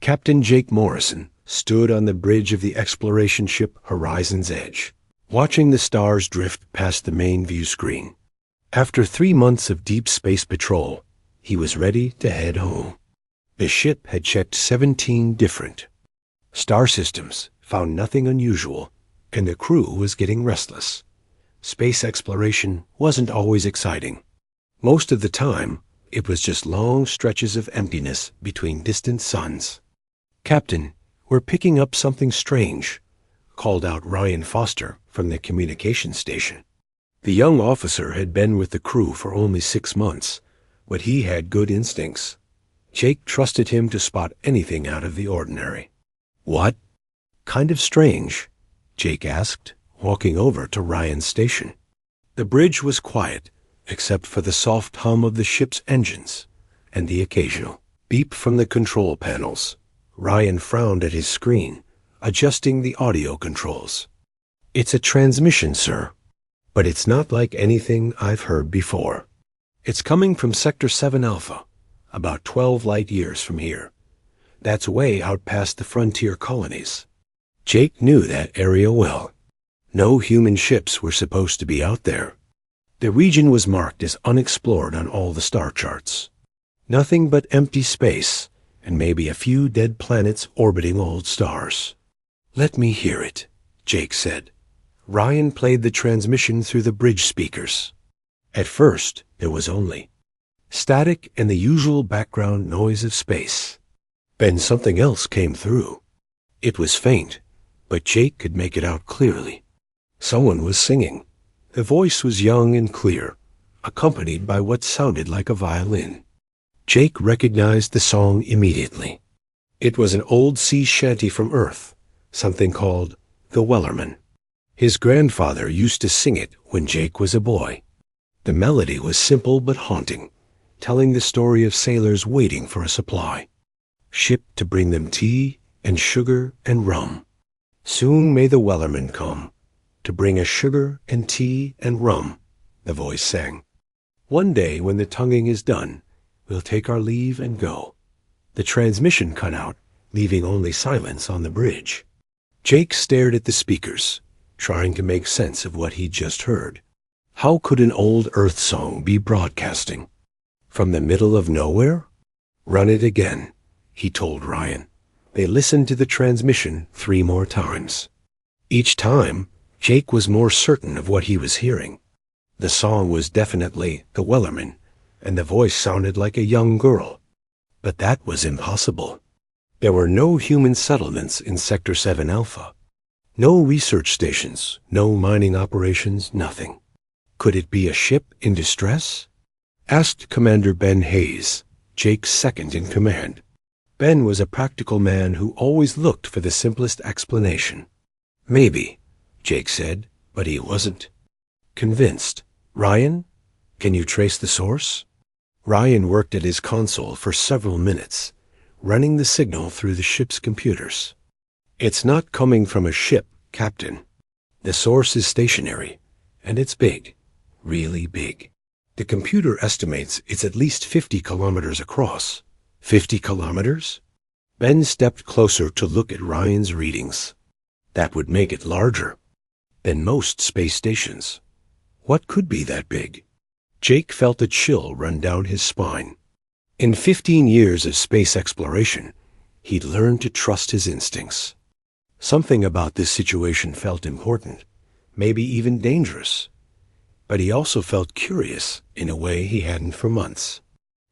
Captain Jake Morrison stood on the bridge of the exploration ship Horizon's Edge, watching the stars drift past the main view screen. After 3 months of deep space patrol, he was ready to head home. The ship had checked 17 different star systems, found nothing unusual, and the crew was getting restless. Space exploration wasn't always exciting. Most of the time, it was just long stretches of emptiness between distant suns. "Captain, we're picking up something strange," called out Ryan Foster from the communications station. The young officer had been with the crew for only 6 months, but he had good instincts. Jake trusted him to spot anything out of the ordinary. "What? Kind of strange?" Jake asked, walking over to Ryan's station. The bridge was quiet, except for the soft hum of the ship's engines and the occasional beep from the control panels. Ryan frowned at his screen, adjusting the audio controls. "It's a transmission, sir, but it's not like anything I've heard before. It's coming from Sector 7 Alpha, about 12 light years from here. That's way out past the frontier colonies." Jake knew that area well. No human ships were supposed to be out there. The region was marked as unexplored on all the star charts. Nothing but empty space, and maybe a few dead planets orbiting old stars. "Let me hear it," Jake said. Ryan played the transmission through the bridge speakers. At first, there was only static and the usual background noise of space. Then something else came through. It was faint, but Jake could make it out clearly. Someone was singing. The voice was young and clear, accompanied by what sounded like a violin. Jake recognized the song immediately. It was an old sea shanty from Earth, something called the Wellerman. His grandfather used to sing it when Jake was a boy. The melody was simple but haunting, telling the story of sailors waiting for a supply ship to bring them tea and sugar and rum. "Soon may the Wellerman come, to bring us sugar and tea and rum," the voice sang. "One day when the tonguing is done, we'll take our leave and go." The transmission cut out, leaving only silence on the bridge. Jake stared at the speakers, trying to make sense of what he'd just heard. How could an old Earth song be broadcasting? From the middle of nowhere? "Run it again," he told Ryan. They listened to the transmission 3 more times. Each time, Jake was more certain of what he was hearing. The song was definitely the Wellerman, and the voice sounded like a young girl. But that was impossible. There were no human settlements in Sector 7 Alpha. No research stations, no mining operations, nothing. Could it be a ship in distress? Asked Commander Ben Hayes, Jake's second in command. Ben was a practical man who always looked for the simplest explanation. "Maybe," Jake said, but he wasn't convinced. "Ryan, can you trace the source?" Ryan worked at his console for several minutes, running the signal through the ship's computers. "It's not coming from a ship, Captain. The source is stationary, and it's big, really big. The computer estimates it's at least 50 kilometers across." 50 kilometers? Ben stepped closer to look at Ryan's readings. That would make it larger than most space stations. What could be that big? Jake felt a chill run down his spine. In 15 years of space exploration, he'd learned to trust his instincts. Something about this situation felt important, maybe even dangerous. But he also felt curious in a way he hadn't for months.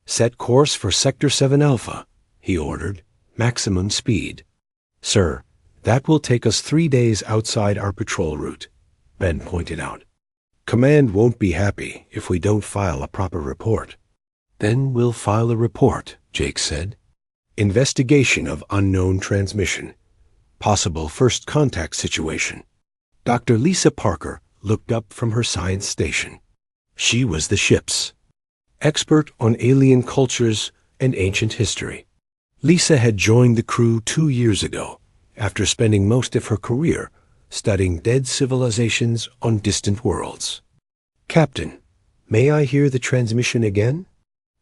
"Set course for Sector 7 Alpha," he ordered. "Maximum speed." "Sir, that will take us 3 days outside our patrol route," Ben pointed out. "Command won't be happy if we don't file a proper report." "Then we'll file a report," Jake said. "Investigation of unknown transmission. Possible first contact situation." Dr. Lisa Parker looked up from her science station. She was the ship's expert on alien cultures and ancient history. Lisa had joined the crew 2 years ago, after spending most of her career studying dead civilizations on distant worlds. "Captain, may I hear the transmission again?"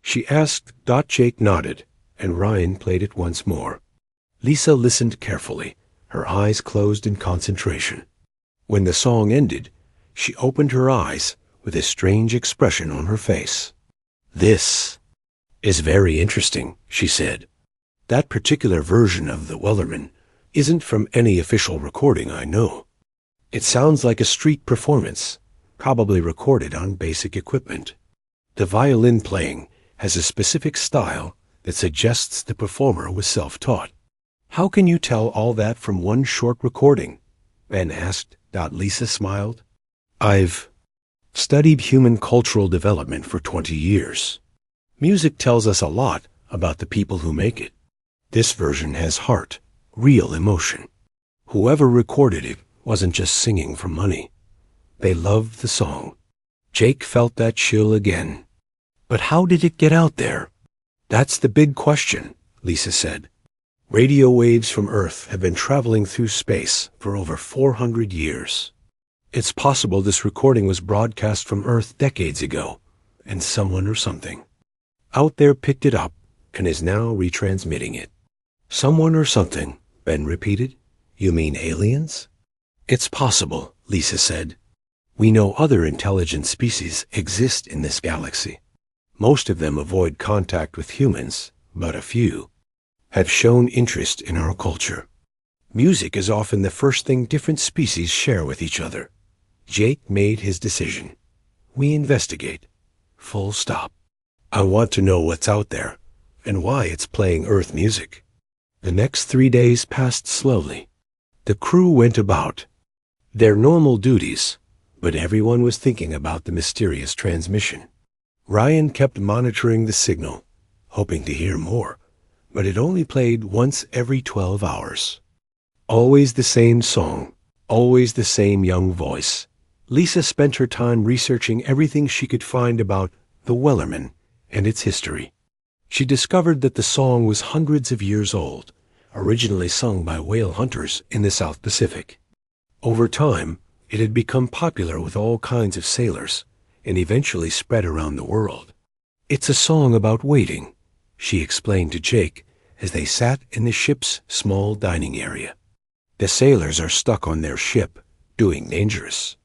she asked. Jake nodded, and Ryan played it once more. Lisa listened carefully, her eyes closed in concentration. When the song ended, she opened her eyes with a strange expression on her face. "This is very interesting," she said. "That particular version of the Wellerman isn't from any official recording I know. It sounds like a street performance, probably recorded on basic equipment. The violin playing has a specific style that suggests the performer was self-taught." "How can you tell all that from one short recording?" Ben asked. Lisa smiled. "I've studied human cultural development for 20 years. Music tells us a lot about the people who make it. This version has heart, real emotion. Whoever recorded it wasn't just singing for money. They loved the song." Jake felt that chill again. "But how did it get out there?" "That's the big question," Lisa said. "Radio waves from Earth have been traveling through space for over 400 years. It's possible this recording was broadcast from Earth decades ago, and someone or something out there picked it up and is now retransmitting it." "Someone or something," Ben repeated. "You mean aliens?" "It's possible," Lisa said. "We know other intelligent species exist in this galaxy. Most of them avoid contact with humans, but a few have shown interest in our culture. Music is often the first thing different species share with each other." Jake made his decision. "We investigate. Full stop. I want to know what's out there and why it's playing Earth music." The next 3 days passed slowly. The crew went about their normal duties, but everyone was thinking about the mysterious transmission. Ryan kept monitoring the signal, hoping to hear more, but it only played once every 12 hours. Always the same song, always the same young voice. Lisa spent her time researching everything she could find about the Wellerman and its history. She discovered that the song was hundreds of years old, originally sung by whale hunters in the South Pacific. Over time, it had become popular with all kinds of sailors and eventually spread around the world. "It's a song about waiting," she explained to Jake as they sat in the ship's small dining area. "The sailors are stuck on their ship, doing dangerous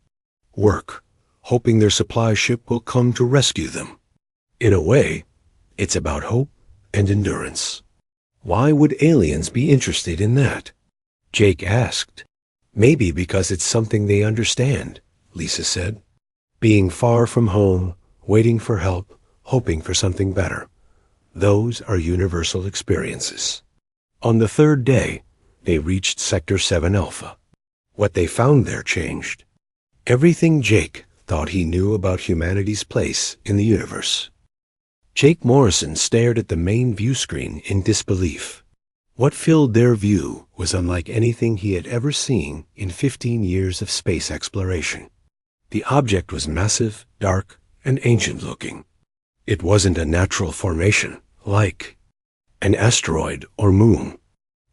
work, hoping their supply ship will come to rescue them. In a way, it's about hope and endurance." "Why would aliens be interested in that?" Jake asked. "Maybe because it's something they understand," Lisa said. "Being far from home, waiting for help, hoping for something better. Those are universal experiences." On the third day, they reached Sector 7 Alpha. What they found there changed everything Jake thought he knew about humanity's place in the universe. Jake Morrison stared at the main view screen in disbelief. What filled their view was unlike anything he had ever seen in 15 years of space exploration. The object was massive, dark, and ancient-looking. It wasn't a natural formation, like an asteroid or moon.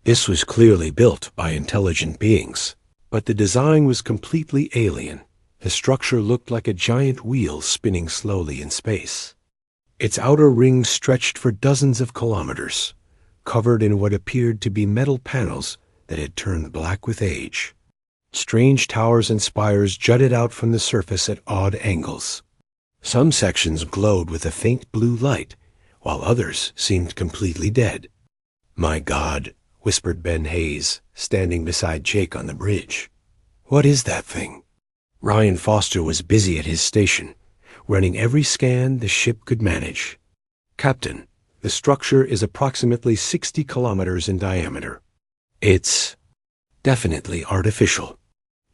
This was clearly built by intelligent beings, but the design was completely alien. The structure looked like a giant wheel spinning slowly in space. Its outer ring stretched for dozens of kilometers, covered in what appeared to be metal panels that had turned black with age. Strange towers and spires jutted out from the surface at odd angles. Some sections glowed with a faint blue light, while others seemed completely dead. "My God," whispered Ben Hayes, standing beside Jake on the bridge. "What is that thing?" Ryan Foster was busy at his station, running every scan the ship could manage. "Captain, the structure is approximately 60 kilometers in diameter. It's definitely artificial.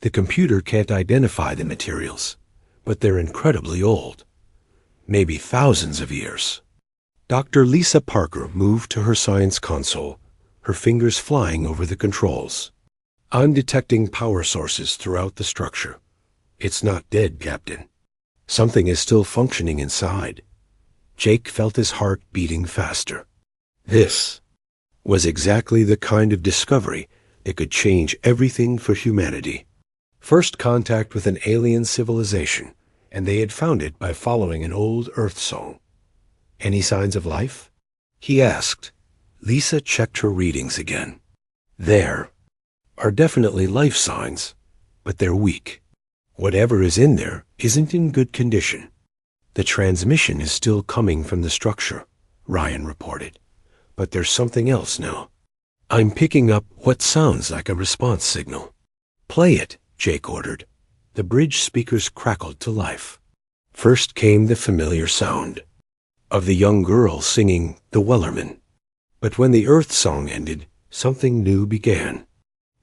The computer can't identify the materials, but they're incredibly old. Maybe thousands of years." Dr. Lisa Parker moved to her science console, her fingers flying over the controls. "I'm detecting power sources throughout the structure. It's not dead, Captain. Something is still functioning inside." Jake felt his heart beating faster. This was exactly the kind of discovery that could change everything for humanity. First contact with an alien civilization, and they had found it by following an old Earth song. "Any signs of life?" he asked. Lisa checked her readings again. There are definitely life signs, but they're weak. Whatever is in there isn't in good condition. The transmission is still coming from the structure, Ryan reported. But there's something else now. I'm picking up what sounds like a response signal. Play it, Jake ordered. The bridge speakers crackled to life. First came the familiar sound of the young girl singing the Wellerman. But when the Earth song ended, something new began.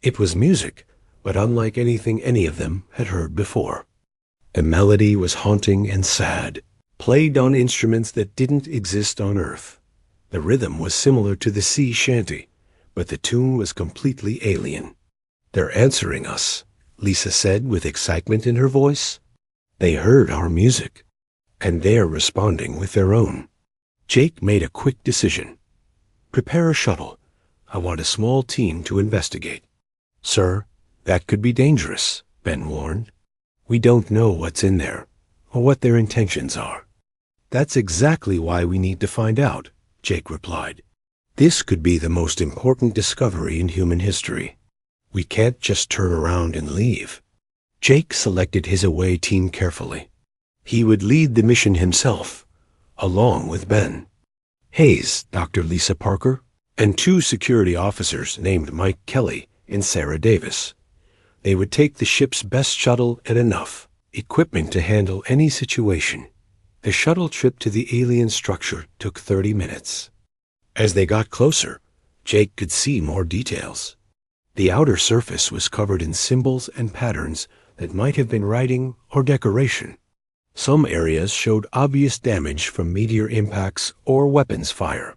It was music, but unlike anything any of them had heard before. The melody was haunting and sad, played on instruments that didn't exist on Earth. The rhythm was similar to the sea shanty, but the tune was completely alien. They're answering us, Lisa said with excitement in her voice. They heard our music, and they're responding with their own. Jake made a quick decision. Prepare a shuttle. I want a small team to investigate. Sir, that could be dangerous, Ben warned. We don't know what's in there, or what their intentions are. That's exactly why we need to find out, Jake replied. This could be the most important discovery in human history. We can't just turn around and leave. Jake selected his away team carefully. He would lead the mission himself, along with Ben, Hayes, Dr. Lisa Parker, and 2 security officers named Mike Kelly and Sarah Davis. They would take the ship's best shuttle and enough equipment to handle any situation. The shuttle trip to the alien structure took 30 minutes. As they got closer, Jake could see more details. The outer surface was covered in symbols and patterns that might have been writing or decoration. Some areas showed obvious damage from meteor impacts or weapons fire.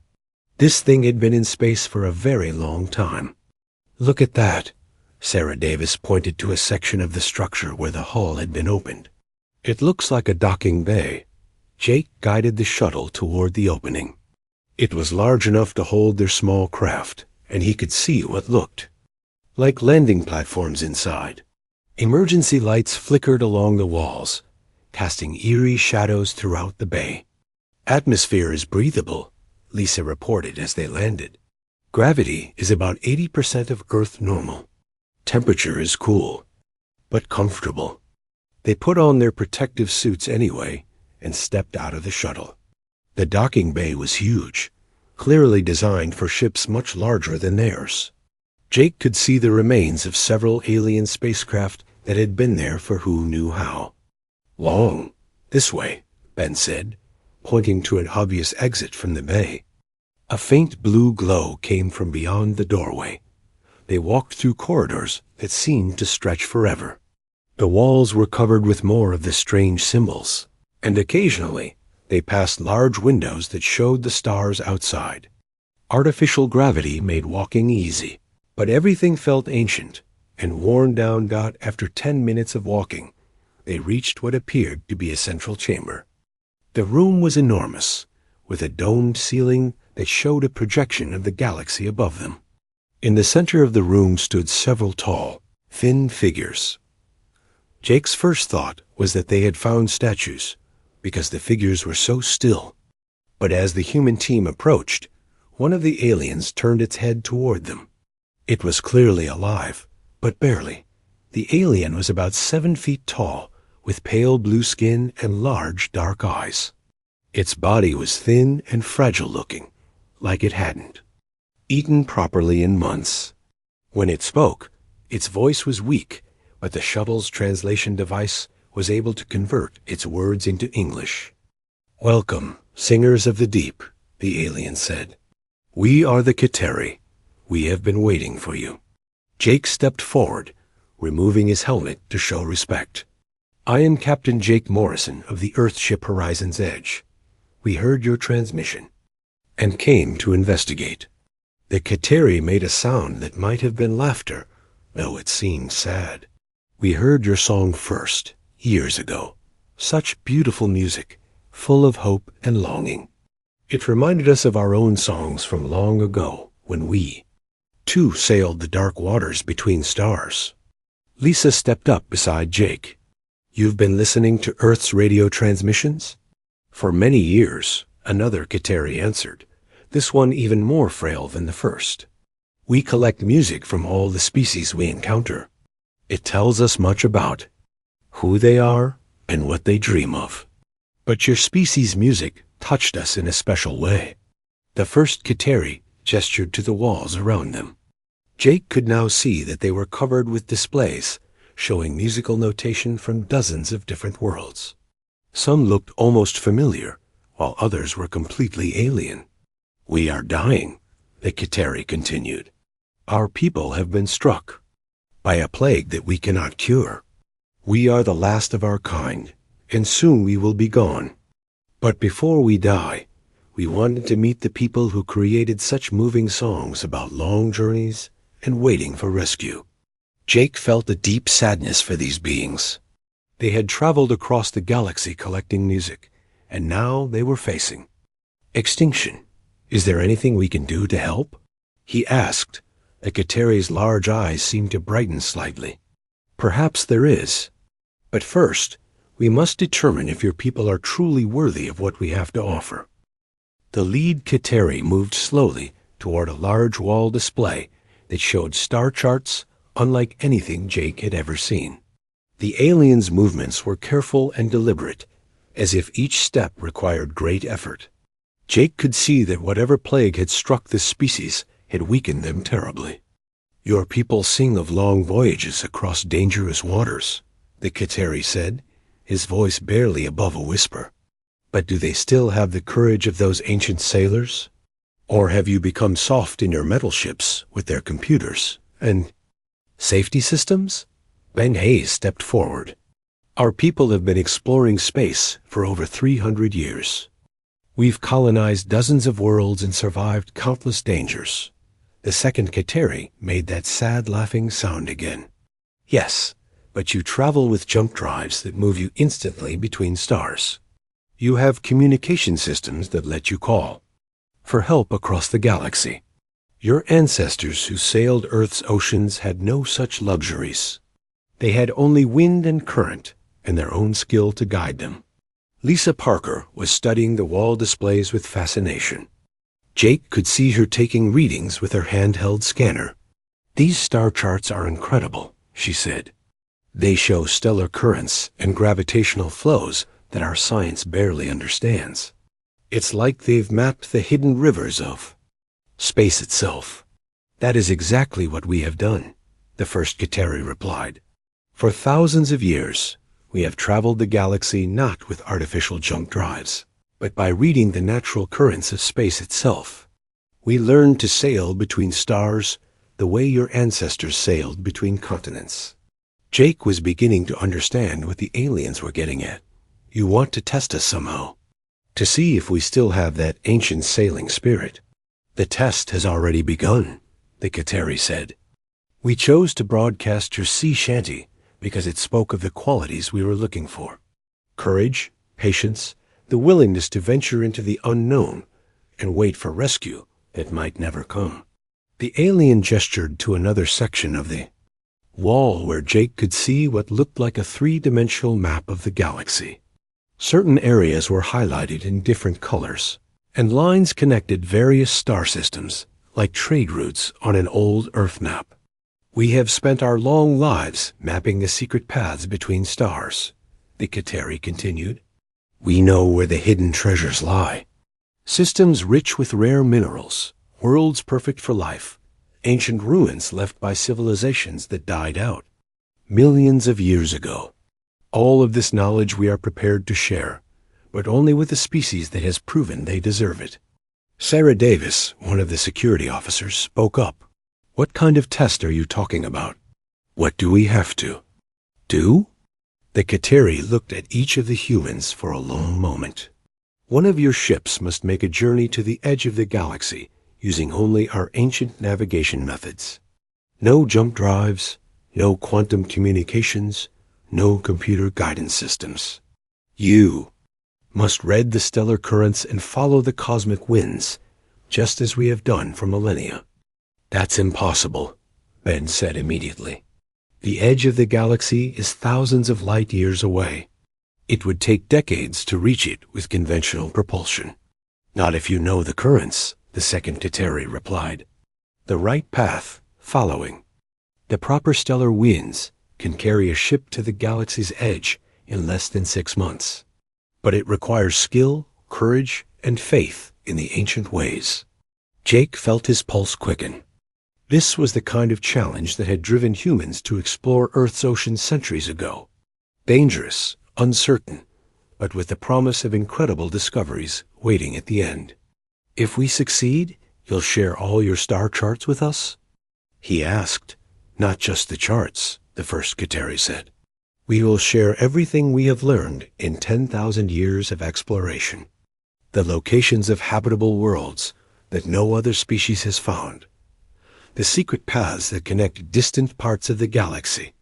This thing had been in space for a very long time. Look at that. Sarah Davis pointed to a section of the structure where the hull had been opened. It looks like a docking bay. Jake guided the shuttle toward the opening. It was large enough to hold their small craft, and he could see what looked like landing platforms inside. Emergency lights flickered along the walls, casting eerie shadows throughout the bay. Atmosphere is breathable, Lisa reported as they landed. Gravity is about 80% of Earth normal. Temperature is cool, but comfortable. They put on their protective suits anyway and stepped out of the shuttle. The docking bay was huge, clearly designed for ships much larger than theirs. Jake could see the remains of several alien spacecraft that had been there for who knew how. Long, this way, Ben said, pointing to an obvious exit from the bay. A faint blue glow came from beyond the doorway. They walked through corridors that seemed to stretch forever. The walls were covered with more of the strange symbols, and occasionally they passed large windows that showed the stars outside. Artificial gravity made walking easy, but everything felt ancient and worn down. After 10 minutes of walking, they reached what appeared to be a central chamber. The room was enormous, with a domed ceiling that showed a projection of the galaxy above them. In the center of the room stood several tall, thin figures. Jake's first thought was that they had found statues, because the figures were so still. But as the human team approached, one of the aliens turned its head toward them. It was clearly alive, but barely. The alien was about 7 feet tall, with pale blue skin and large dark eyes. Its body was thin and fragile-looking, like it hadn't eaten properly in months. When it spoke, its voice was weak, but the shuttle's translation device was able to convert its words into English. "Welcome, singers of the deep," the alien said. "We are the Kiteri. We have been waiting for you." Jake stepped forward, removing his helmet to show respect. "I am Captain Jake Morrison of the Earthship Horizon's Edge. We heard your transmission and came to investigate." The Kiteri made a sound that might have been laughter, though it seemed sad. "We heard your song first, years ago. Such beautiful music, full of hope and longing. It reminded us of our own songs from long ago, when we, too, sailed the dark waters between stars." Lisa stepped up beside Jake. "You've been listening to Earth's radio transmissions?" "For many years," another Kiteri answered, this one even more frail than the first. We collect music from all the species we encounter. It tells us much about who they are and what they dream of. But your species' music touched us in a special way. The first Kateri gestured to the walls around them. Jake could now see that they were covered with displays showing musical notation from dozens of different worlds. Some looked almost familiar, while others were completely alien. We are dying, the Kateri continued. Our people have been struck by a plague that we cannot cure. We are the last of our kind, and soon we will be gone. But before we die, we wanted to meet the people who created such moving songs about long journeys and waiting for rescue. Jake felt a deep sadness for these beings. They had traveled across the galaxy collecting music, and now they were facing extinction. Is there anything we can do to help? He asked. The Kateri's large eyes seemed to brighten slightly. Perhaps there is. But first, we must determine if your people are truly worthy of what we have to offer. The lead Kateri moved slowly toward a large wall display that showed star charts unlike anything Jake had ever seen. The aliens' movements were careful and deliberate, as if each step required great effort. Jake could see that whatever plague had struck this species had weakened them terribly. Your people sing of long voyages across dangerous waters, the Kateri said, his voice barely above a whisper. But do they still have the courage of those ancient sailors? Or have you become soft in your metal ships with their computers and safety systems? Ben Hayes stepped forward. Our people have been exploring space for over 300 years. We've colonized dozens of worlds and survived countless dangers. The second Kateri made that sad laughing sound again. Yes, but you travel with jump drives that move you instantly between stars. You have communication systems that let you call for help across the galaxy. Your ancestors who sailed Earth's oceans had no such luxuries. They had only wind and current and their own skill to guide them. Lisa Parker was studying the wall displays with fascination. Jake could see her taking readings with her handheld scanner. These star charts are incredible, she said. They show stellar currents and gravitational flows that our science barely understands. It's like they've mapped the hidden rivers of space itself. That is exactly what we have done, the first Kateri replied. For thousands of years, we have traveled the galaxy not with artificial jump drives, but by reading the natural currents of space itself. We learned to sail between stars the way your ancestors sailed between continents. Jake was beginning to understand what the aliens were getting at. You want to test us somehow, to see if we still have that ancient sailing spirit. The test has already begun, the Kateri said. We chose to broadcast your sea shanty because it spoke of the qualities we were looking for. Courage, patience, the willingness to venture into the unknown and wait for rescue that might never come. The alien gestured to another section of the wall where Jake could see what looked like a three-dimensional map of the galaxy. Certain areas were highlighted in different colors, and lines connected various star systems, like trade routes on an old Earth map. We have spent our long lives mapping the secret paths between stars, the Kateri continued. We know where the hidden treasures lie. Systems rich with rare minerals, worlds perfect for life, ancient ruins left by civilizations that died out millions of years ago. All of this knowledge we are prepared to share, but only with a species that has proven they deserve it. Sarah Davis, one of the security officers, spoke up. What kind of test are you talking about? What do we have to do? The Kateri looked at each of the humans for a long moment. One of your ships must make a journey to the edge of the galaxy using only our ancient navigation methods. No jump drives, no quantum communications, no computer guidance systems. You must read the stellar currents and follow the cosmic winds, just as we have done for millennia. That's impossible, Ben said immediately. The edge of the galaxy is thousands of light years away. It would take decades to reach it with conventional propulsion. Not if you know the currents, the second Kateri replied. The right path, following. The proper stellar winds can carry a ship to the galaxy's edge in less than 6 months. But it requires skill, courage, and faith in the ancient ways. Jake felt his pulse quicken. This was the kind of challenge that had driven humans to explore Earth's oceans centuries ago. Dangerous, uncertain, but with the promise of incredible discoveries waiting at the end. If we succeed, you'll share all your star charts with us? He asked. Not just the charts, the first Kateri said. We will share everything we have learned in 10,000 years of exploration. The locations of habitable worlds that no other species has found. The secret paths that connect distant parts of the galaxy.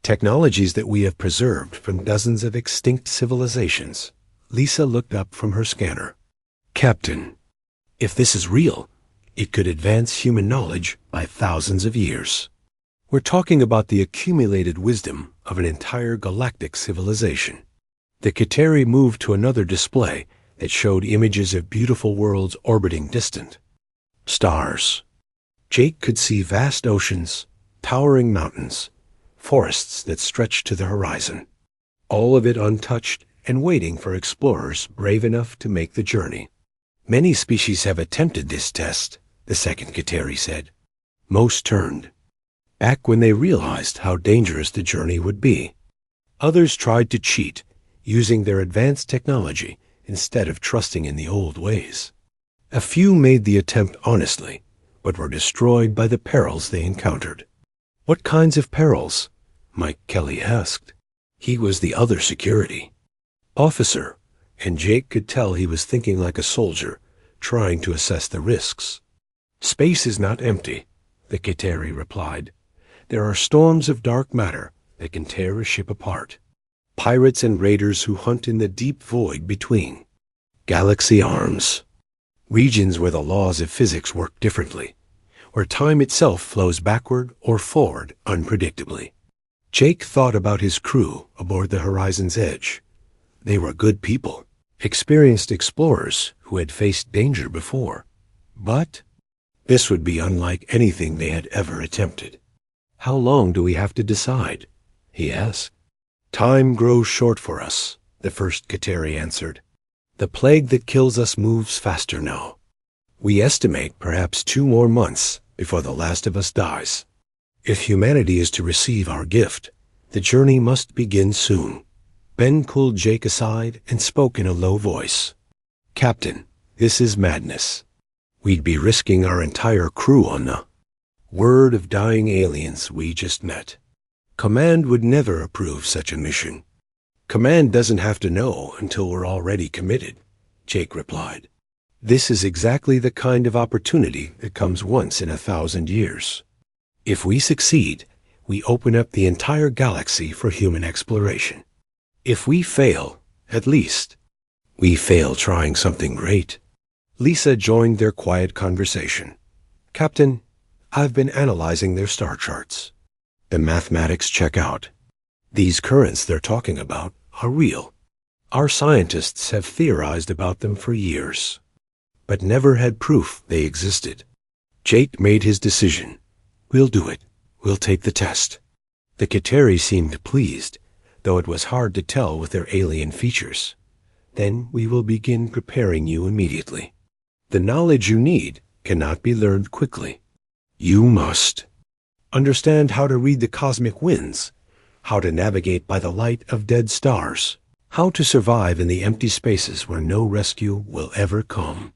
Technologies that we have preserved from dozens of extinct civilizations. Lisa looked up from her scanner. Captain, if this is real, it could advance human knowledge by thousands of years. We're talking about the accumulated wisdom of an entire galactic civilization. The Kateri moved to another display that showed images of beautiful worlds orbiting distant. Stars. Jake could see vast oceans, towering mountains, forests that stretched to the horizon. All of it untouched and waiting for explorers brave enough to make the journey. Many species have attempted this test, the second Kateri said. Most turned. Back when they realized how dangerous the journey would be. Others tried to cheat, using their advanced technology instead of trusting in the old ways. A few made the attempt honestly, but were destroyed by the perils they encountered. What kinds of perils? Mike Kelly asked. He was the other security officer, and Jake could tell he was thinking like a soldier, trying to assess the risks. Space is not empty, the Kateri replied. There are storms of dark matter that can tear a ship apart. Pirates and raiders who hunt in the deep void between. Galaxy arms. Regions where the laws of physics work differently, where time itself flows backward or forward unpredictably. Jake thought about his crew aboard the Horizon's Edge. They were good people, experienced explorers who had faced danger before. But this would be unlike anything they had ever attempted. How long do we have to decide? He asked. Time grows short for us, the first Kateri answered. The plague that kills us moves faster now. We estimate perhaps 2 more months before the last of us dies. If humanity is to receive our gift, the journey must begin soon. Ben pulled Jake aside and spoke in a low voice. Captain, this is madness. We'd be risking our entire crew on the word of dying aliens we just met. Command would never approve such a mission. Command doesn't have to know until we're already committed, Jake replied. This is exactly the kind of opportunity that comes once in 1,000 years. If we succeed, we open up the entire galaxy for human exploration. If we fail, at least, we fail trying something great. Lisa joined their quiet conversation. Captain, I've been analyzing their star charts. The mathematics check out. These currents they're talking about are real. Our scientists have theorized about them for years, but never had proof they existed. Jake made his decision. We'll do it. We'll take the test. The Kateri seemed pleased, though it was hard to tell with their alien features. Then we will begin preparing you immediately. The knowledge you need cannot be learned quickly. You must understand how to read the cosmic winds, how to navigate by the light of dead stars, how to survive in the empty spaces where no rescue will ever come.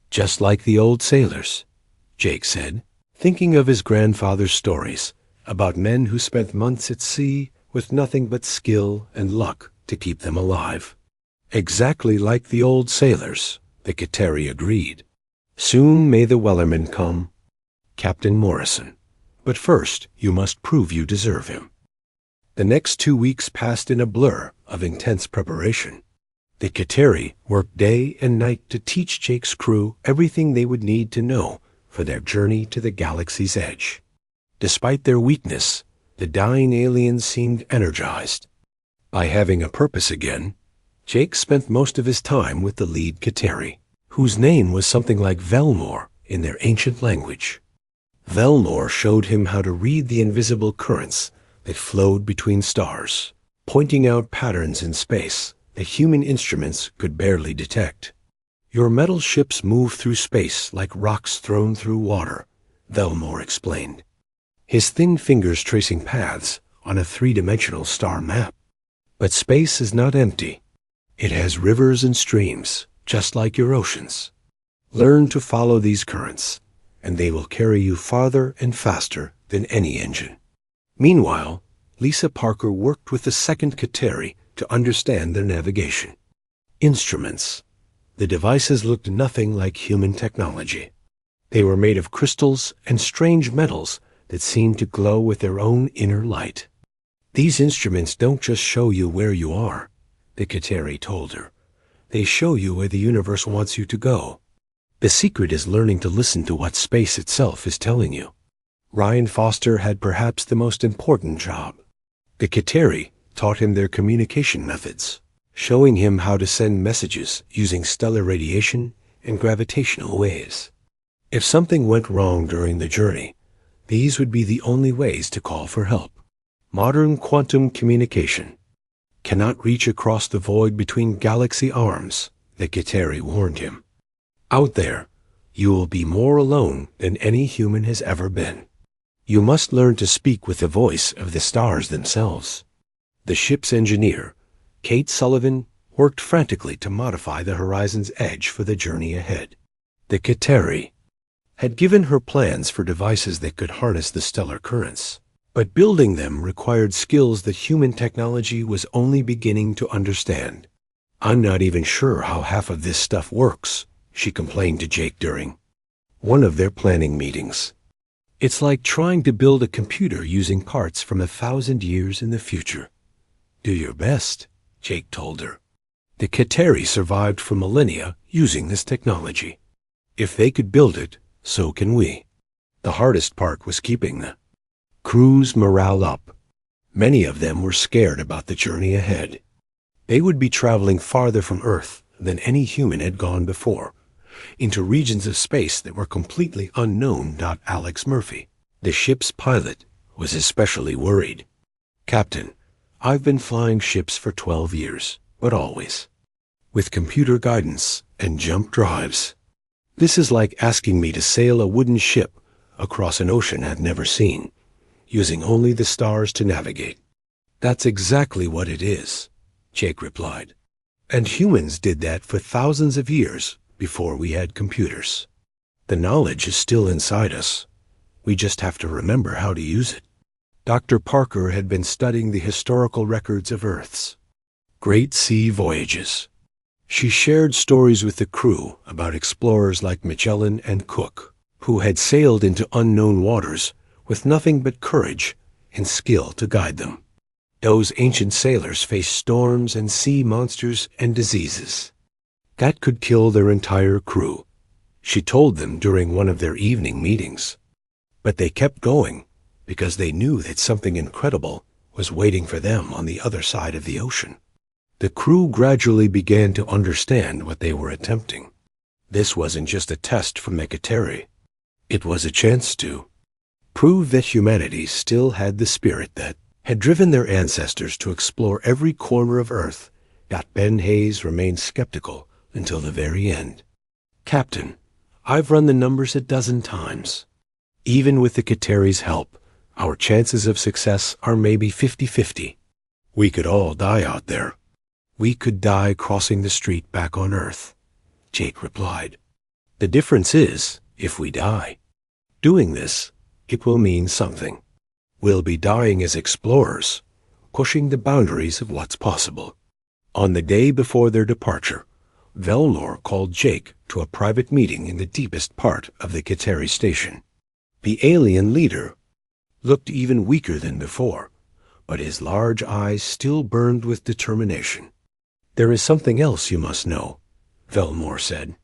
Just like the old sailors, Jake said, thinking of his grandfather's stories about men who spent months at sea with nothing but skill and luck to keep them alive. Exactly like the old sailors, the Kateri agreed. Soon may the Wellerman come, Captain Morrison. But first, you must prove you deserve him. The next 2 weeks passed in a blur of intense preparation. The Kateri worked day and night to teach Jake's crew everything they would need to know for their journey to the galaxy's edge. Despite their weakness, the dying aliens seemed energized. By having a purpose again, Jake spent most of his time with the lead Kateri, whose name was something like Velmore in their ancient language. Velmore showed him how to read the invisible currents that flowed between stars, pointing out patterns in space that human instruments could barely detect. Your metal ships move through space like rocks thrown through water, Velmore explained, his thin fingers tracing paths on a three-dimensional star map. But space is not empty. It has rivers and streams, just like your oceans. Learn to follow these currents, and they will carry you farther and faster than any engine. Meanwhile, Lisa Parker worked with the second Kateri to understand their navigation. Instruments. The devices looked nothing like human technology. They were made of crystals and strange metals that seemed to glow with their own inner light. These instruments don't just show you where you are, the Kateri told her. They show you where the universe wants you to go. The secret is learning to listen to what space itself is telling you. Ryan Foster had perhaps the most important job. The Kateri taught him their communication methods, showing him how to send messages using stellar radiation and gravitational waves. If something went wrong during the journey, these would be the only ways to call for help. Modern quantum communication cannot reach across the void between galaxy arms, the Kateri warned him. Out there, you will be more alone than any human has ever been. You must learn to speak with the voice of the stars themselves. The ship's engineer, Kate Sullivan, worked frantically to modify the Horizon's Edge for the journey ahead. The Kateri had given her plans for devices that could harness the stellar currents, but building them required skills that human technology was only beginning to understand. I'm not even sure how half of this stuff works, she complained to Jake during one of their planning meetings. It's like trying to build a computer using parts from 1,000 years in the future. Do your best, Jake told her. The Kateri survived for millennia using this technology. If they could build it, so can we. The hardest part was keeping the crew's morale up. Many of them were scared about the journey ahead. They would be traveling farther from Earth than any human had gone before, into regions of space that were completely unknown. Alex Murphy, the ship's pilot, was especially worried. Captain, I've been flying ships for 12 years, but always with computer guidance and jump drives. This is like asking me to sail a wooden ship across an ocean I've never seen, using only the stars to navigate. That's exactly what it is, Jake replied. And humans did that for thousands of years before we had computers. The knowledge is still inside us. We just have to remember how to use it. Dr. Parker had been studying the historical records of Earth's great sea voyages. She shared stories with the crew about explorers like Magellan and Cook, who had sailed into unknown waters with nothing but courage and skill to guide them. Those ancient sailors faced storms and sea monsters and diseases that could kill their entire crew, she told them during one of their evening meetings. But they kept going because they knew that something incredible was waiting for them on the other side of the ocean. The crew gradually began to understand what they were attempting. This wasn't just a test from the Kateri. It was a chance to prove that humanity still had the spirit that had driven their ancestors to explore every corner of Earth. Ben Hayes remained skeptical until the very end. Captain, I've run the numbers 12 times. Even with the Kateri's help, our chances of success are maybe 50-50. We could all die out there. We could die crossing the street back on Earth, Jake replied. The difference is, if we die doing this, it will mean something. We'll be dying as explorers, pushing the boundaries of what's possible. On the day before their departure, Velmore called Jake to a private meeting in the deepest part of the Kateri station. The alien leader looked even weaker than before, but his large eyes still burned with determination. There is something else you must know, Velmore said.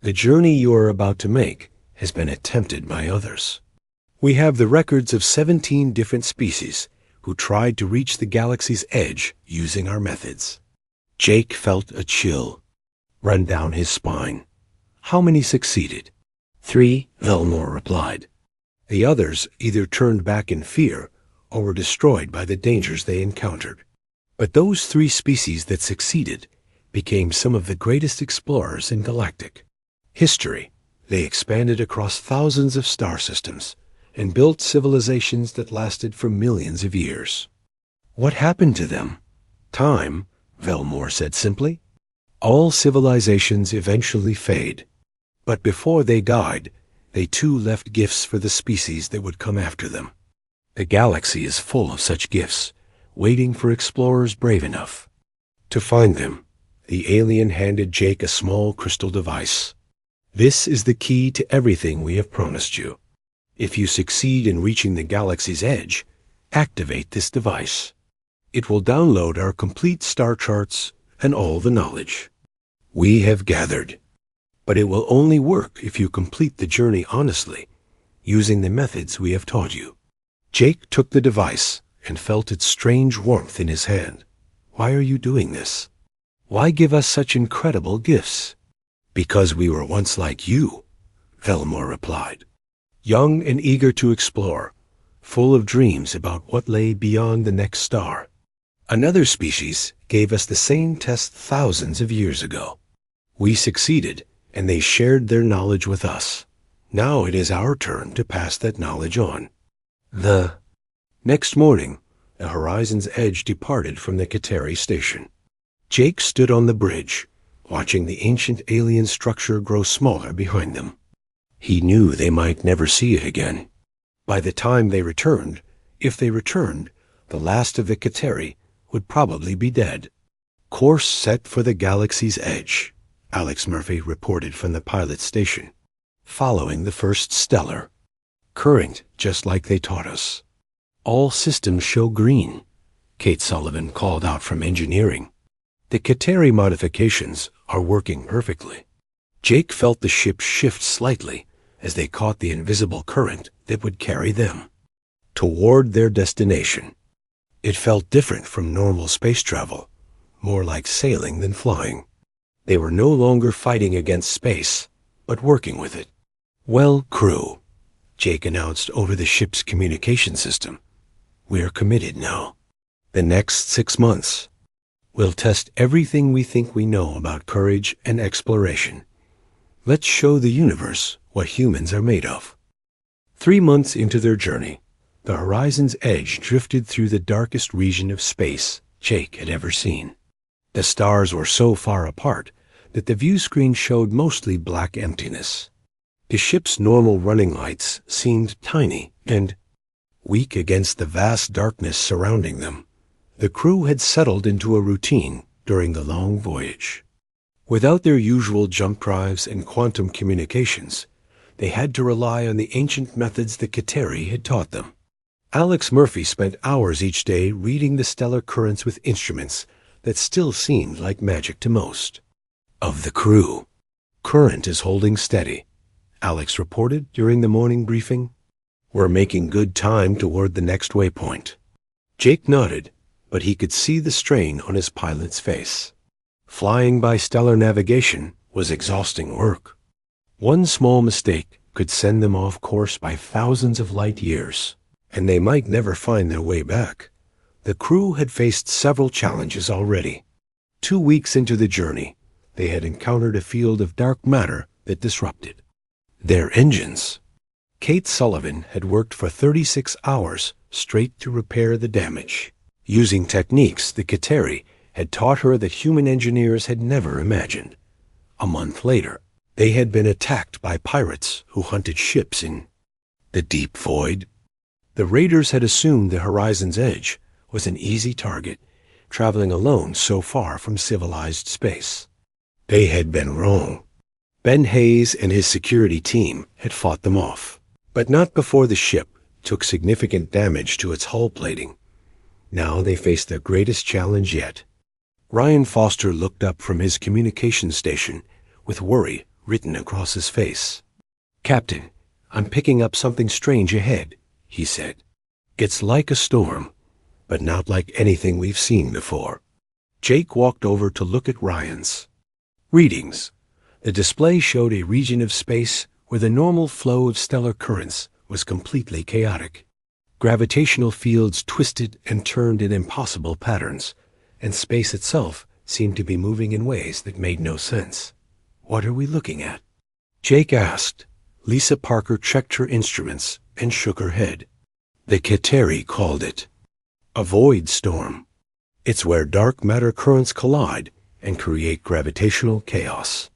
The journey you are about to make has been attempted by others. We have the records of 17 different species who tried to reach the galaxy's edge using our methods. Jake felt a chill run down his spine. How many succeeded? 3, Velmore replied. The others either turned back in fear or were destroyed by the dangers they encountered. But those 3 species that succeeded became some of the greatest explorers in galactic history. They expanded across thousands of star systems and built civilizations that lasted for millions of years. What happened to them? Time, Velmore said simply. All civilizations eventually fade. But before they died, they too left gifts for the species that would come after them. The galaxy is full of such gifts, waiting for explorers brave enough to find them. The alien handed Jake a small crystal device. This is the key to everything we have promised you. If you succeed in reaching the galaxy's edge, activate this device. It will download our complete star charts and all the knowledge we have gathered. But it will only work if you complete the journey honestly, using the methods we have taught you. Jake took the device and felt its strange warmth in his hand. Why are you doing this? Why give us such incredible gifts? Because we were once like you, Velmore replied. Young and eager to explore, full of dreams about what lay beyond the next star. Another species gave us the same test thousands of years ago. We succeeded, and they shared their knowledge with us. Now it is our turn to pass that knowledge on. The next morning, the Horizon's Edge departed from the Kateri station. Jake stood on the bridge, watching the ancient alien structure grow smaller behind them. He knew they might never see it again. By the time they returned, if they returned, the last of the Kateri would probably be dead. Course set for the galaxy's edge, Alex Murphy reported from the pilot station. Following the first stellar. Current, just like they taught us. All systems show green, Kate Sullivan called out from engineering. The Kateri modifications are working perfectly. Jake felt the ship shift slightly as they caught the invisible current that would carry them toward their destination. It felt different from normal space travel, more like sailing than flying. They were no longer fighting against space, but working with it. Well, crew, Jake announced over the ship's communication system. We're committed now. The next 6 months, we'll test everything we think we know about courage and exploration. Let's show the universe what humans are made of. 3 months into their journey, the Horizon's Edge drifted through the darkest region of space Jake had ever seen. The stars were so far apart that the view screen showed mostly black emptiness. The ship's normal running lights seemed tiny and weak against the vast darkness surrounding them. The crew had settled into a routine during the long voyage. Without their usual jump drives and quantum communications, they had to rely on the ancient methods the Kateri had taught them. Alex Murphy spent hours each day reading the stellar currents with instruments that still seemed like magic to most of the crew. Current is holding steady, Alex reported during the morning briefing. We're making good time toward the next waypoint. Jake nodded, but he could see the strain on his pilot's face. Flying by stellar navigation was exhausting work. One small mistake could send them off course by thousands of light years, and they might never find their way back. The crew had faced several challenges already. 2 weeks into the journey, they had encountered a field of dark matter that disrupted their engines. Kate Sullivan had worked for 36 hours straight to repair the damage, using techniques the Kateri had taught her that human engineers had never imagined. A month later, they had been attacked by pirates who hunted ships in the deep void. The raiders had assumed the Horizon's Edge was an easy target, traveling alone so far from civilized space. They had been wrong. Ben Hayes and his security team had fought them off, but not before the ship took significant damage to its hull plating. Now they faced their greatest challenge yet. Ryan Foster looked up from his communication station with worry written across his face. "Captain, I'm picking up something strange ahead," he said. "It's like a storm, but not like anything we've seen before." Jake walked over to look at Ryan's readings. The display showed a region of space where the normal flow of stellar currents was completely chaotic. Gravitational fields twisted and turned in impossible patterns, and space itself seemed to be moving in ways that made no sense. "What are we looking at?" Jake asked. Lisa Parker checked her instruments and shook her head. The Kateri called it a void storm. It's where dark matter currents collide and create gravitational chaos.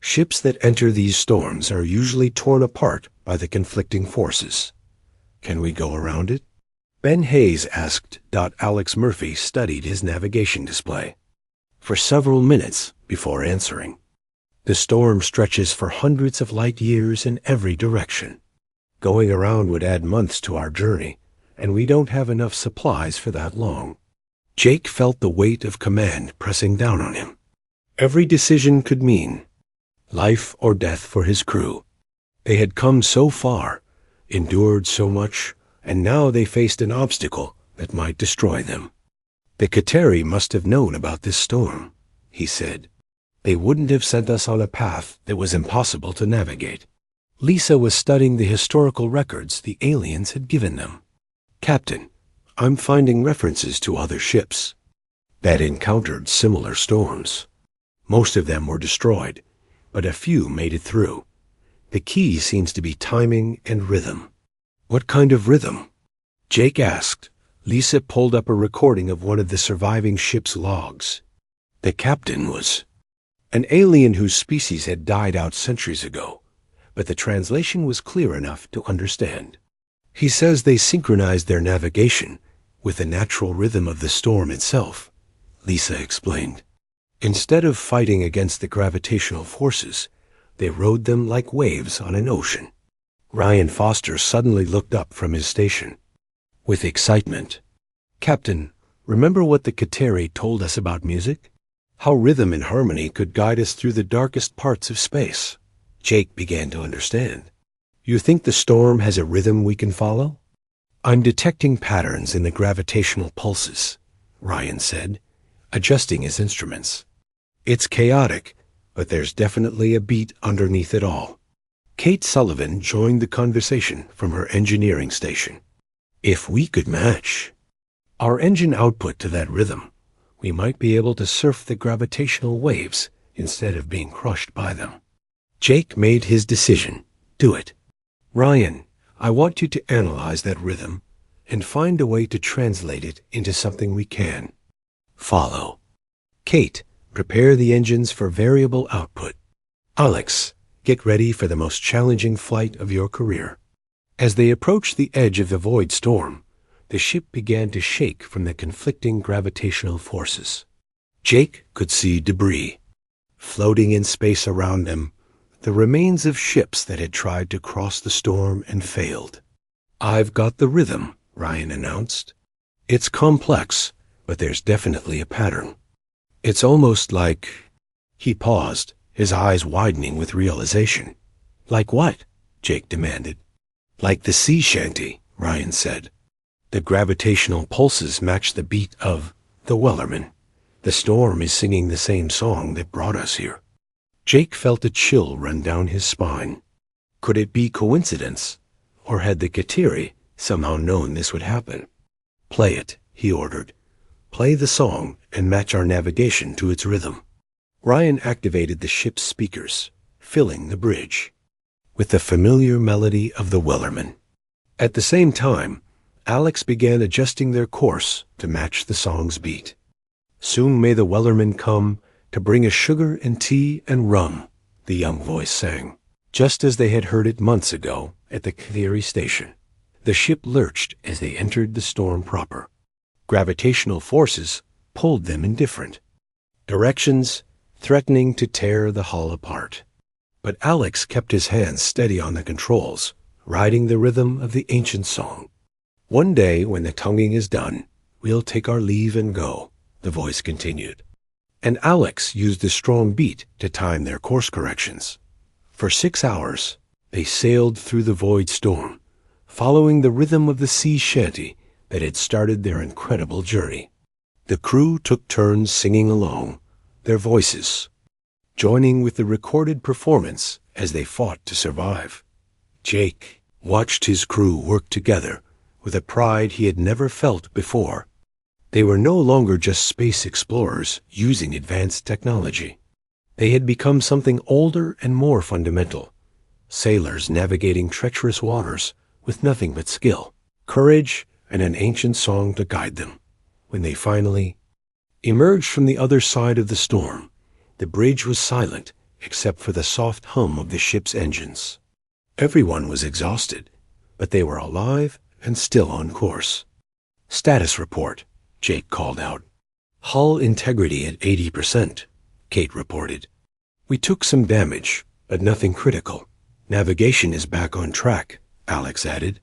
Ships that enter these storms are usually torn apart by the conflicting forces. Can we go around it? Ben Hayes asked. Alex Murphy studied his navigation display for several minutes before answering. The storm stretches for hundreds of light years in every direction. Going around would add months to our journey, and we don't have enough supplies for that long. Jake felt the weight of command pressing down on him. Every decision could mean life or death for his crew. They had come so far, endured so much, and now they faced an obstacle that might destroy them. The Kateri must have known about this storm, he said. They wouldn't have sent us on a path that was impossible to navigate. Lisa was studying the historical records the aliens had given them. "Captain, I'm finding references to other ships that encountered similar storms. Most of them were destroyed, but a few made it through. The key seems to be timing and rhythm." "What kind of rhythm?" Jake asked. Lisa pulled up a recording of one of the surviving ship's logs. The captain was an alien whose species had died out centuries ago, but the translation was clear enough to understand. "He says they synchronized their navigation with the natural rhythm of the storm itself," Lisa explained. "Instead of fighting against the gravitational forces, they rode them like waves on an ocean." Ryan Foster suddenly looked up from his station with excitement. "Captain, remember what the Kateri told us about music? How rhythm and harmony could guide us through the darkest parts of space." Jake began to understand. "You think the storm has a rhythm we can follow?" "I'm detecting patterns in the gravitational pulses," Ryan said, adjusting his instruments. "It's chaotic, but there's definitely a beat underneath it all." Kate Sullivan joined the conversation from her engineering station. "If we could match our engine output to that rhythm, we might be able to surf the gravitational waves instead of being crushed by them." Jake made his decision. "Do it. Ryan, I want you to analyze that rhythm and find a way to translate it into something we can follow. Kate, prepare the engines for variable output. Alex, get ready for the most challenging flight of your career." As they approached the edge of the void storm, the ship began to shake from the conflicting gravitational forces. Jake could see debris floating in space around them, the remains of ships that had tried to cross the storm and failed. "I've got the rhythm," Ryan announced. "It's complex, but there's definitely a pattern. It's almost like—" He paused, his eyes widening with realization. "Like what?" Jake demanded. "Like the sea shanty," Ryan said. "The gravitational pulses match the beat of the Wellerman. The storm is singing the same song that brought us here." Jake felt a chill run down his spine. Could it be coincidence, or had the Kateri somehow known this would happen? "Play it," he ordered. "Play the song and match our navigation to its rhythm." Ryan activated the ship's speakers, filling the bridge with the familiar melody of the Wellerman. At the same time, Alex began adjusting their course to match the song's beat. "Soon may the Wellerman come to bring us sugar and tea and rum," the young voice sang, just as they had heard it months ago at the Kateri station. The ship lurched as they entered the storm proper. Gravitational forces pulled them in different directions, threatening to tear the hull apart. But Alex kept his hands steady on the controls, riding the rhythm of the ancient song. "One day, when the tonguing is done, we'll take our leave and go," the voice continued. And Alex used the strong beat to time their course corrections. For 6 hours, they sailed through the void storm, following the rhythm of the sea shanty that had started their incredible journey. The crew took turns singing along, their voices joining with the recorded performance as they fought to survive. Jake watched his crew work together with a pride he had never felt before. They were no longer just space explorers using advanced technology. They had become something older and more fundamental, sailors navigating treacherous waters with nothing but skill, courage, and an ancient song to guide them. When they finally emerged from the other side of the storm, the bridge was silent except for the soft hum of the ship's engines. Everyone was exhausted, but they were alive and still on course. "Status report," Jake called out. "Hull integrity at 80%, Kate reported. "We took some damage, but nothing critical. Navigation is back on track," Alex added.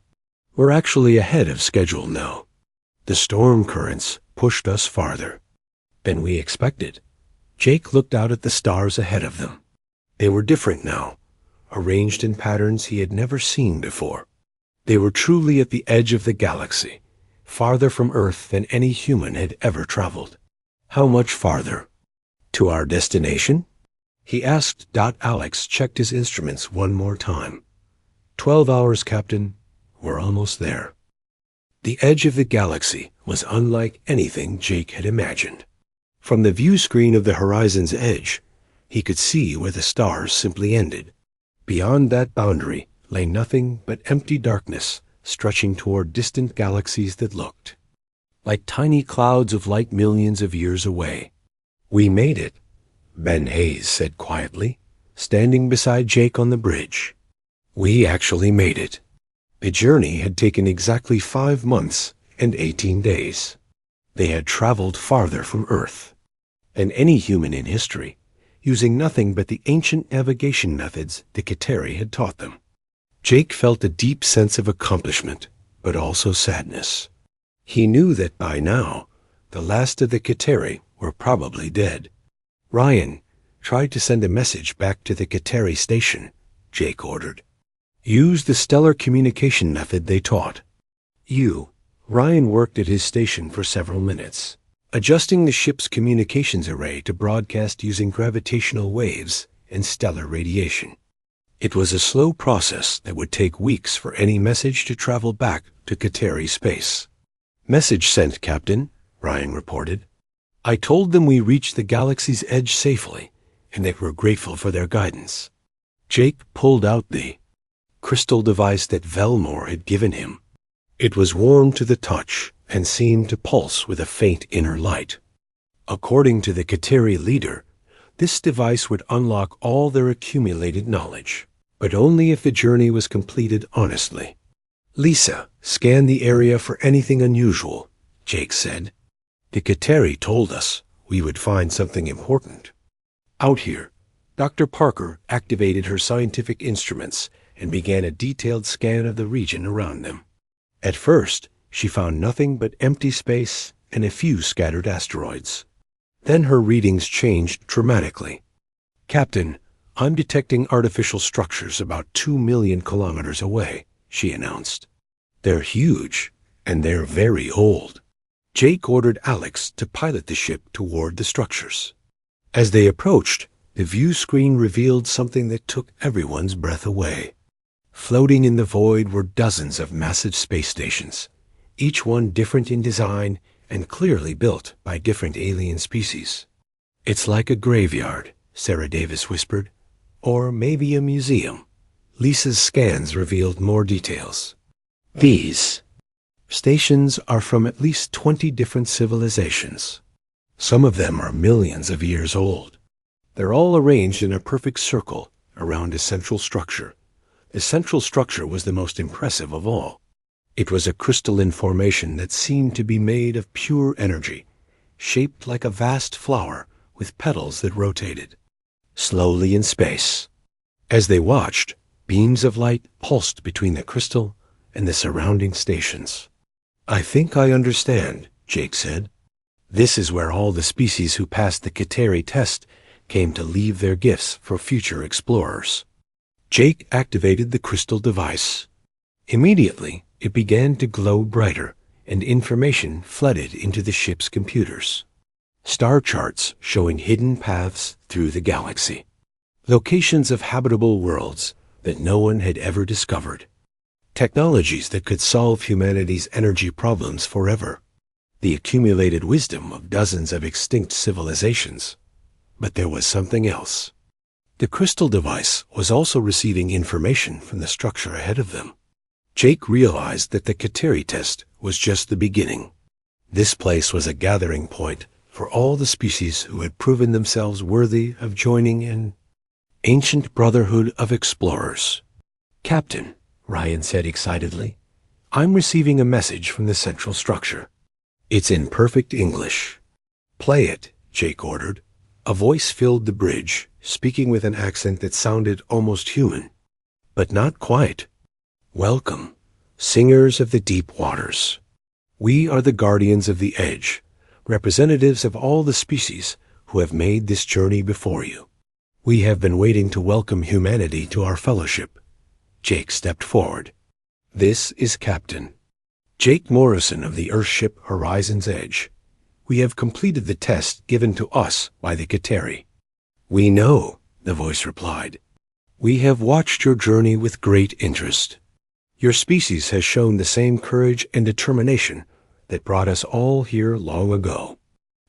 "We're actually ahead of schedule now. The storm currents pushed us farther than we expected." Jake looked out at the stars ahead of them. They were different now, arranged in patterns he had never seen before. They were truly at the edge of the galaxy, farther from Earth than any human had ever traveled. "How much farther?" "To our destination?" he asked. Alex checked his instruments one more time. 12 hours, Captain. We're almost there." The edge of the galaxy was unlike anything Jake had imagined. From the view screen of the horizon's edge, he could see where the stars simply ended. Beyond that boundary lay nothing but empty darkness, stretching toward distant galaxies that looked like tiny clouds of light millions of years away. "We made it," Ben Hayes said quietly, standing beside Jake on the bridge. "We actually made it." The journey had taken exactly 5 months and 18 days. They had traveled farther from Earth than any human in history, using nothing but the ancient navigation methods the Kateri had taught them. Jake felt a deep sense of accomplishment, but also sadness. He knew that by now, the last of the Kateri were probably dead. "Ryan, try to send a message back to the Kateri station," Jake ordered. "Use the stellar communication method they taught." Ryan worked at his station for several minutes, adjusting the ship's communications array to broadcast using gravitational waves and stellar radiation. It was a slow process that would take weeks for any message to travel back to Kateri space. "Message sent, Captain," Ryan reported. "I told them we reached the galaxy's edge safely, and that we're grateful for their guidance." Jake pulled out the crystal device that Velmore had given him. It was warm to the touch and seemed to pulse with a faint inner light. According to the Kateri leader, this device would unlock all their accumulated knowledge, but only if the journey was completed honestly. "Lisa, scan the area for anything unusual," Jake said. "The Kateri told us we would find something important." Out here, Dr. Parker activated her scientific instruments and began a detailed scan of the region around them. At first, she found nothing but empty space and a few scattered asteroids. Then her readings changed dramatically. "Captain, I'm detecting artificial structures about 2 million kilometers away," she announced. "They're huge, and they're very old." Jake ordered Alex to pilot the ship toward the structures. As they approached, the view screen revealed something that took everyone's breath away. Floating in the void were dozens of massive space stations, each one different in design and clearly built by different alien species. "It's like a graveyard," Sarah Davis whispered. "Or maybe a museum." Lisa's scans revealed more details. "These stations are from at least 20 different civilizations. Some of them are millions of years old. They're all arranged in a perfect circle around a central structure. The central structure was the most impressive of all. It was a crystalline formation that seemed to be made of pure energy, shaped like a vast flower with petals that rotated slowly in space. As they watched, beams of light pulsed between the crystal and the surrounding stations. "I think I understand," Jake said. "This is where all the species who passed the Kateri test came to leave their gifts for future explorers." Jake activated the crystal device. Immediately, it began to glow brighter, and information flooded into the ship's computers. Star charts showing hidden paths through the galaxy. Locations of habitable worlds that no one had ever discovered. Technologies that could solve humanity's energy problems forever. The accumulated wisdom of dozens of extinct civilizations. But there was something else. The crystal device was also receiving information from the structure ahead of them. Jake realized that the Kateri test was just the beginning. This place was a gathering point for all the species who had proven themselves worthy of joining an ancient brotherhood of explorers. "Captain," Ryan said excitedly, "I'm receiving a message from the central structure. It's in perfect English." "Play it," Jake ordered. A voice filled the bridge, speaking with an accent that sounded almost human, but not quite. "Welcome, singers of the deep waters. We are the guardians of the edge, representatives of all the species who have made this journey before you. We have been waiting to welcome humanity to our fellowship." Jake stepped forward. "This is Captain Jake Morrison of the Earthship Horizon's Edge. We have completed the test given to us by the Kateri." "We know," the voice replied. "We have watched your journey with great interest. Your species has shown the same courage and determination that brought us all here long ago.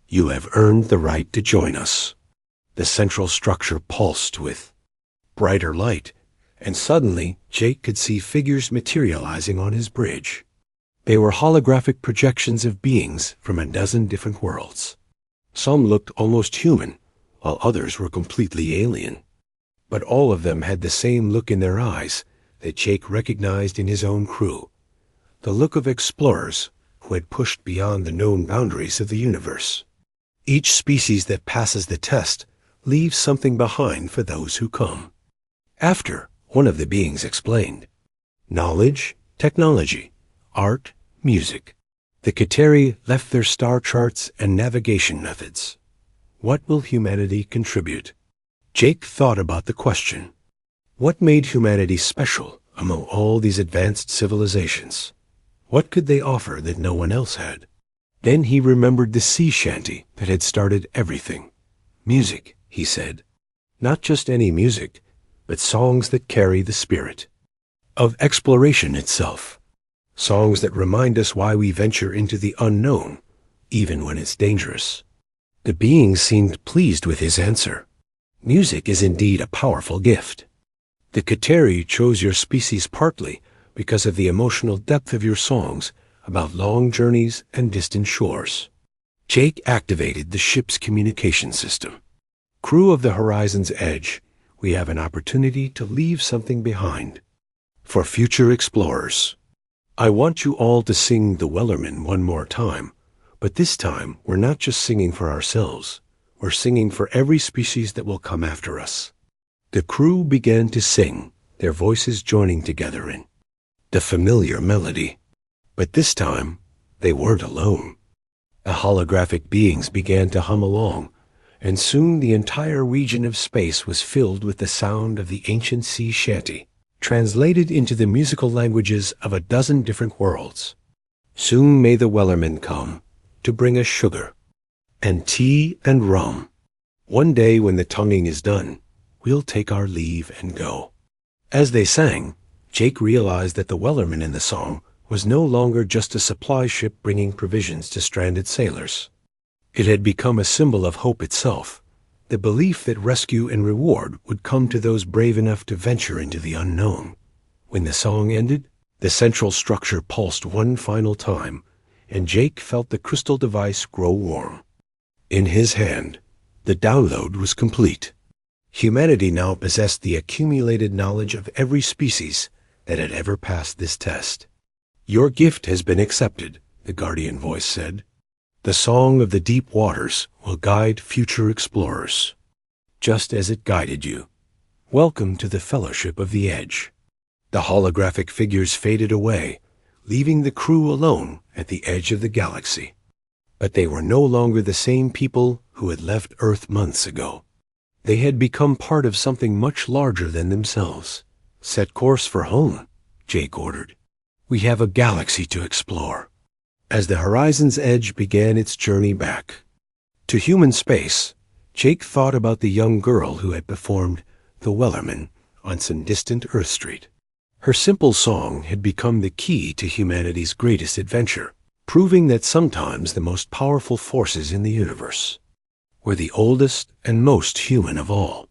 You have earned the right to join us." The central structure pulsed with brighter light, and suddenly Jake could see figures materializing on his bridge. They were holographic projections of beings from a dozen different worlds. Some looked almost human, while others were completely alien. But all of them had the same look in their eyes that Jake recognized in his own crew, the look of explorers who had pushed beyond the known boundaries of the universe. Each species that passes the test leaves something behind for those who come. After, one of the beings explained, knowledge, technology, art, music. The Kateri left their star charts and navigation methods. What will humanity contribute? Jake thought about the question. What made humanity special among all these advanced civilizations? What could they offer that no one else had? Then he remembered the sea shanty that had started everything. Music, he said. Not just any music, but songs that carry the spirit of exploration itself. Songs that remind us why we venture into the unknown, even when it's dangerous. The being seemed pleased with his answer. Music is indeed a powerful gift. The Kateri chose your species partly because of the emotional depth of your songs about long journeys and distant shores. Jake activated the ship's communication system. Crew of the Horizon's Edge, we have an opportunity to leave something behind. For future explorers. I want you all to sing the Wellerman one more time, but this time we're not just singing for ourselves. We're singing for every species that will come after us. The crew began to sing, their voices joining together in the familiar melody. But this time, they weren't alone. The holographic beings began to hum along, and soon the entire region of space was filled with the sound of the ancient sea shanty, translated into the musical languages of a dozen different worlds. Soon may the Wellerman come to bring us sugar and tea and rum. One day when the tonguing is done, we'll take our leave and go. As they sang, Jake realized that the Wellerman in the song was no longer just a supply ship bringing provisions to stranded sailors. It had become a symbol of hope itself, the belief that rescue and reward would come to those brave enough to venture into the unknown. When the song ended, the central structure pulsed one final time, and Jake felt the crystal device grow warm. In his hand, the download was complete. Humanity now possessed the accumulated knowledge of every species that had ever passed this test. Your gift has been accepted, the guardian voice said. The song of the deep waters will guide future explorers, just as it guided you. Welcome to the Fellowship of the Edge. The holographic figures faded away, leaving the crew alone at the edge of the galaxy. But they were no longer the same people who had left Earth months ago. They had become part of something much larger than themselves. Set course for home, Jake ordered. We have a galaxy to explore. As the Horizon's Edge began its journey back to human space, Jake thought about the young girl who had performed the Wellerman on some distant Earth street. Her simple song had become the key to humanity's greatest adventure, proving that sometimes the most powerful forces in the universe were the oldest and most human of all.